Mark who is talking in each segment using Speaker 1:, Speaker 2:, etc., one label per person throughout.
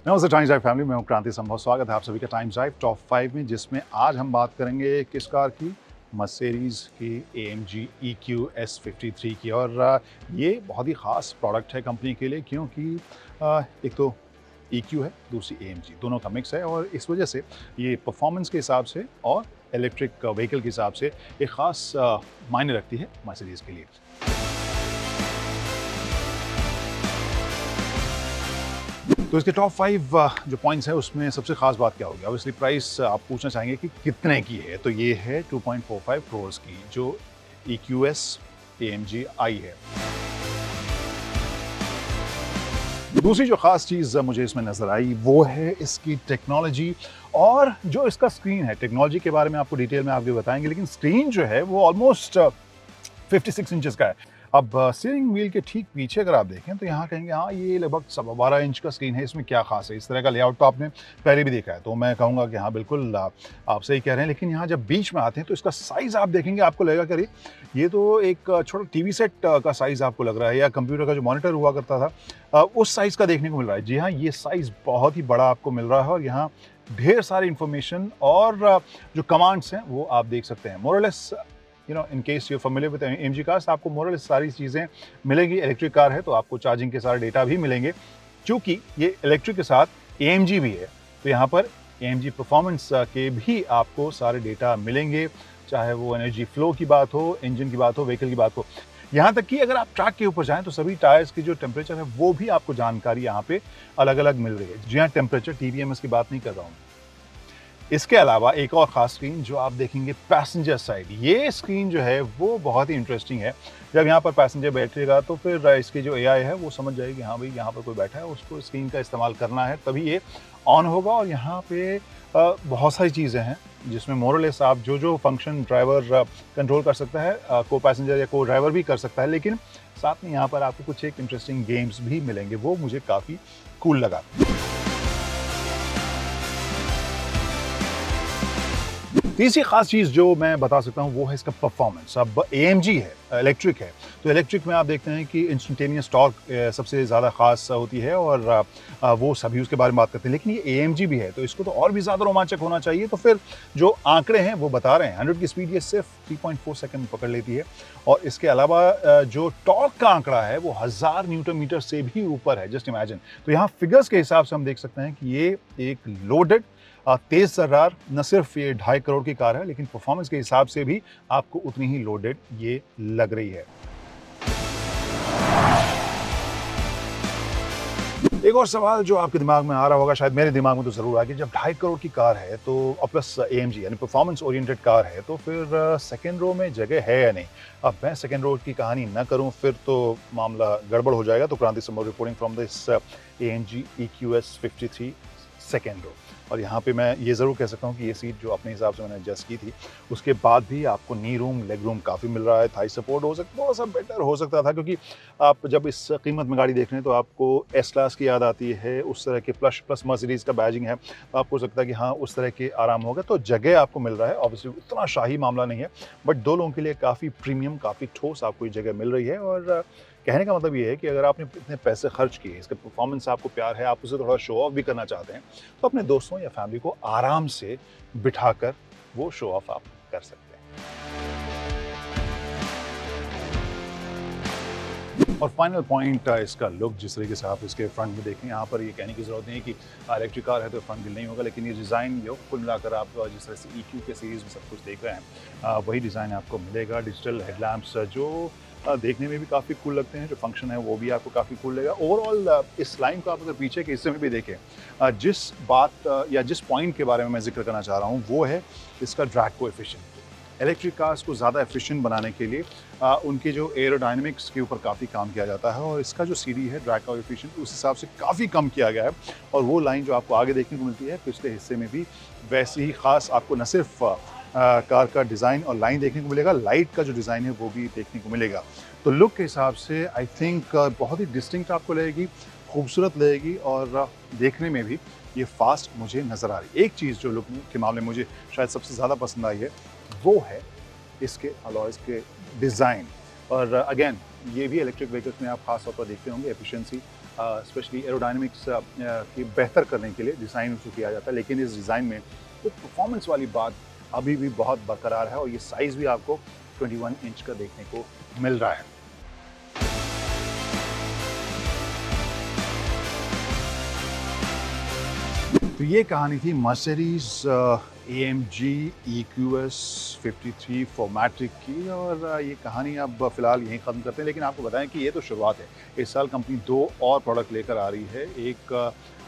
Speaker 1: नमस्ते times drive family, मैं हूं क्रांति संभव। स्वागत है आप सभी का टाइम्स ड्राइव टॉप 5 में, जिसमें आज हम बात करेंगे किस कार की, मर्सिडीज की AMG EQS 53 की। और ये बहुत ही ख़ास प्रोडक्ट है कंपनी के लिए, क्योंकि एक तो EQ है, दूसरी AMG, दोनों का मिक्स है। और इस वजह से ये परफॉर्मेंस के हिसाब से और इलेक्ट्रिक व्हीकल के हिसाब से एक ख़ास मायने रखती है मर्सिडीज़ के लिए। तो इसके टॉप 5 जो पॉइंट्स हैं, उसमें सबसे खास बात क्या होगी? ऑब्वियसली प्राइस आप पूछना चाहेंगे कि कितने की है, तो ये है 2.45 करोड़ की जो EQS AMG आई है। दूसरी जो खास चीज़ मुझे इसमें नज़र आई वो है इसकी टेक्नोलॉजी और जो इसका स्क्रीन है। टेक्नोलॉजी के बारे में आपको डिटेल में आगे बताएंगे, लेकिन स्क्रीन जो है वो ऑलमोस्ट 56 इंचेस का है। अब स्टीयरिंग व्हील के ठीक पीछे अगर आप देखें तो यहाँ कहेंगे हाँ, ये लगभग 12.25 इंच का स्क्रीन है, इसमें क्या खास है? इस तरह का लेआउट तो आपने पहले भी देखा है, तो मैं कहूँगा कि हाँ बिल्कुल आप सही कह रहे हैं। लेकिन यहाँ जब बीच में आते हैं तो इसका साइज़ आप देखेंगे, आपको लगेगा कि अरे ये तो एक छोटा टीवी सेट का साइज़ आपको लग रहा है, या कंप्यूटर का जो मॉनिटर हुआ करता था उस साइज़ का देखने को मिल रहा है। जी हाँ, ये साइज़ बहुत ही बड़ा आपको मिल रहा है और यहाँ ढेर सारी इंफॉर्मेशन और जो कमांड्स हैं वो आप देख सकते हैं। मोर और less in case you familiar with AMG cars, आपको मोरल सारी चीज़ें मिलेंगी। इलेक्ट्रिक कार है तो आपको चार्जिंग के सारे डेटा भी मिलेंगे। चूँकि ये इलेक्ट्रिक के साथ AMG भी है, तो यहाँ पर AMG परफॉर्मेंस के भी आपको सारे डेटा मिलेंगे, चाहे वो एनर्जी फ्लो की बात हो, इंजन की बात हो, व्हीकल की बात हो। यहाँ तक कि अगर आप ट्रैक के ऊपर जाएँ तो सभी टायर्स की जो टेम्परेचर है वो भी आपको जानकारी यहाँ पे अलग-अलग मिल रही है। जी हाँ, टेम्परेचर, TPMS की बात नहीं कर रहा हूँ। इसके अलावा एक और ख़ास स्क्रीन जो आप देखेंगे पैसेंजर साइड, ये स्क्रीन जो है वो बहुत ही इंटरेस्टिंग है। जब यहाँ पर पैसेंजर बैठेगा तो फिर इसकी जो AI है वो समझ जाएगी हाँ भाई, यहाँ पर कोई बैठा है, उसको स्क्रीन का इस्तेमाल करना है, तभी ये ऑन होगा। और यहाँ पे बहुत सारी चीज़ें हैं जिसमें मोर और लेस आप जो फंक्शन ड्राइवर कंट्रोल कर सकता है, को पैसेंजर या को ड्राइवर भी कर सकता है। लेकिन साथ में यहाँ पर आपको कुछ एक इंटरेस्टिंग गेम्स भी मिलेंगे, वो मुझे काफ़ी कूल लगा। तीसरी खास चीज़ जो मैं बता सकता हूँ वो है इसका परफॉर्मेंस। अब AMG है, इलेक्ट्रिक है, तो इलेक्ट्रिक में आप देखते हैं कि इंस्टेंटेनियस टॉर्क सबसे ज़्यादा खास होती है और वो सभी उसके बारे में बात करते हैं। लेकिन ये AMG भी है तो इसको तो और भी ज़्यादा रोमांचक होना चाहिए। तो फिर जो आंकड़े हैं वो बता रहे हैं 100 की स्पीड ये सिर्फ 3.4 सेकंड पकड़ लेती है। और इसके अलावा जो टॉर्क का आंकड़ा है वो 1000 न्यूटन मीटर से भी ऊपर है। Just imagine. तो यहाँ फिगर्स के हिसाब से हम देख सकते हैं कि ये एक लोडेड तेज तर्रार न सिर्फ ये 2.5 करोड़ की कार है, लेकिन परफॉर्मेंस के हिसाब से भी आपको उतनी ही लोडेड ये लग रही है। एक और सवाल जो आपके दिमाग में आ रहा होगा, शायद मेरे दिमाग में तो ज़रूर आ गया, जब 2.5 करोड़ की कार है तो और प्लस AMG यानी परफॉर्मेंस ओरिएंटेड कार है, तो फिर सेकंड रो में जगह है या नहीं? अब मैं सेकंड रो की कहानी ना करूं फिर तो मामला गड़बड़ हो जाएगा। तो Kranti Sambhav reporting from this AMG EQS 53 second row. और यहाँ पे मैं ये ज़रूर कह सकता हूँ कि ये सीट जो अपने हिसाब से मैंने एडजस्ट की थी, उसके बाद भी आपको नी रूम, लेग रूम काफ़ी मिल रहा है। थाई सपोर्ट हो सकता, थोड़ा-सा बेटर हो सकता था, क्योंकि आप जब इस कीमत में गाड़ी देख रहे हैं तो आपको एस क्लास की याद आती है, उस तरह के प्लस मर्सिडीज़ का बैजिंग है, तो आपको हो सकता है कि हाँ, उस तरह के आराम होगा। तो जगह आपको मिल रहा है, ऑब्वियसली उतना शाही मामला नहीं है, बट 2 लोगों के लिए काफ़ी प्रीमियम, काफ़ी ठोस आपको ये जगह मिल रही है। और कहने का मतलब ये है कि अगर आपने इतने पैसे खर्च किए, इसका परफॉर्मेंस से आपको प्यार है, आप उसे थोड़ा शो ऑफ भी करना चाहते हैं, तो अपने दोस्तों या फैमिली को आराम से बिठाकर वो शो ऑफ आप कर सकते हैं। और फाइनल पॉइंट इसका लुक, जिस तरीके से आप इसके फ्रंट में देखें, यहाँ पर ये कहने की ज़रूरत नहीं है कि इलेक्ट्रिक कार है तो फ्रंट ग्रिल नहीं होगा, लेकिन ये डिज़ाइन जो कुल मिलाकर आप जिस तरह से EQ के सीरीज़ में सब कुछ देख रहे हैं, वही डिज़ाइन आपको मिलेगा। डिजिटल हेडलैम्प्स जो देखने में भी काफ़ी कूल लगते हैं, जो फंक्शन है वो भी आपको काफ़ी कूल लगेगा। ओवरऑल इस लाइन को आप अगर पीछे के हिस्से में भी देखें, जिस बात या जिस पॉइंट के बारे में मैं जिक्र करना चाह रहा हूँ वो है इसका ड्रैग कोएफिशिएंट। इलेक्ट्रिक कार्स को ज़्यादा एफिशिएंट बनाने के लिए उनके जो एरोडायनेमिक्स के ऊपर काफ़ी काम किया जाता है, और इसका जो CD है ड्रैग कोएफिशिएंट उस हिसाब से काफ़ी कम किया गया है। और वो लाइन जो आपको आगे देखने को मिलती है पिछले हिस्से में भी वैसी ही ख़ास आपको न सिर्फ कार का डिज़ाइन और लाइन देखने को मिलेगा, लाइट का जो डिज़ाइन है वो भी देखने को मिलेगा। तो लुक के हिसाब से आई थिंक बहुत ही डिस्टिंक्ट आपको लगेगी, खूबसूरत लगेगी, और देखने में भी ये फास्ट मुझे नज़र आ रही है। एक चीज़ जो लुक के मामले में मुझे शायद सबसे ज़्यादा पसंद आई है वो है इसके अलॉयज़ के डिज़ाइन। और अगेन ये भी इलेक्ट्रिक व्हीकल्स में आप खास तौर पर देखते होंगे एफिशिएंसी स्पेशली एरोडायनेमिक्स की बेहतर करने के लिए डिज़ाइन उसको किया जाता है, लेकिन इस डिज़ाइन में वो परफॉर्मेंस वाली बात अभी भी बहुत बरकरार है और ये साइज़ भी आपको 21 इंच का देखने को मिल रहा है। तो ये कहानी थी मर्सिडीज AMG EQS 53 4MATIC की और ये कहानी अब फिलहाल यहीं ख़त्म करते हैं, लेकिन आपको बताएं कि ये तो शुरुआत है। इस साल कंपनी 2 और प्रोडक्ट लेकर आ रही है। एक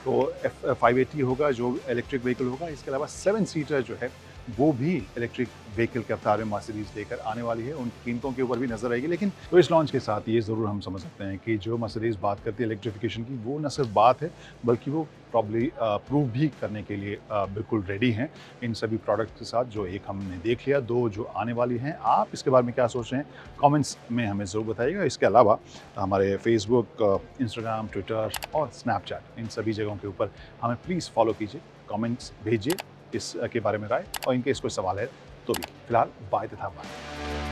Speaker 1: तो F580 होगा जो इलेक्ट्रिक व्हीकल होगा, इसके अलावा 7 सीटर जो है वो भी इलेक्ट्रिक व्हीकल के अवतार में मर्सिडीज लेकर आने वाली है। उन कीमतों के ऊपर भी नजर रहेगी, लेकिन तो इस लॉन्च के साथ ये ज़रूर हम समझ सकते हैं कि जो मर्सिडीज बात करती है इलेक्ट्रिफिकेशन की, वो न सिर्फ बात है बल्कि वो प्रॉब्ली प्रूव भी करने के लिए बिल्कुल रेडी हैं इन सभी प्रोडक्ट के साथ। जो एक हमने देख लिया, 2 जो आने वाली हैं। आप इसके बारे में क्या सोच रहे हैं, कमेंट्स में हमें ज़रूर बताइएगा। इसके अलावा हमारे फेसबुक, इंस्टाग्राम, ट्विटर और स्नैपचैट, इन सभी जगहों के ऊपर हमें प्लीज़ फॉलो कीजिए, कमेंट्स भेजिए इस के बारे में राय, और इनके कोई सवाल है तो भी। फिलहाल बाय तथा बाय।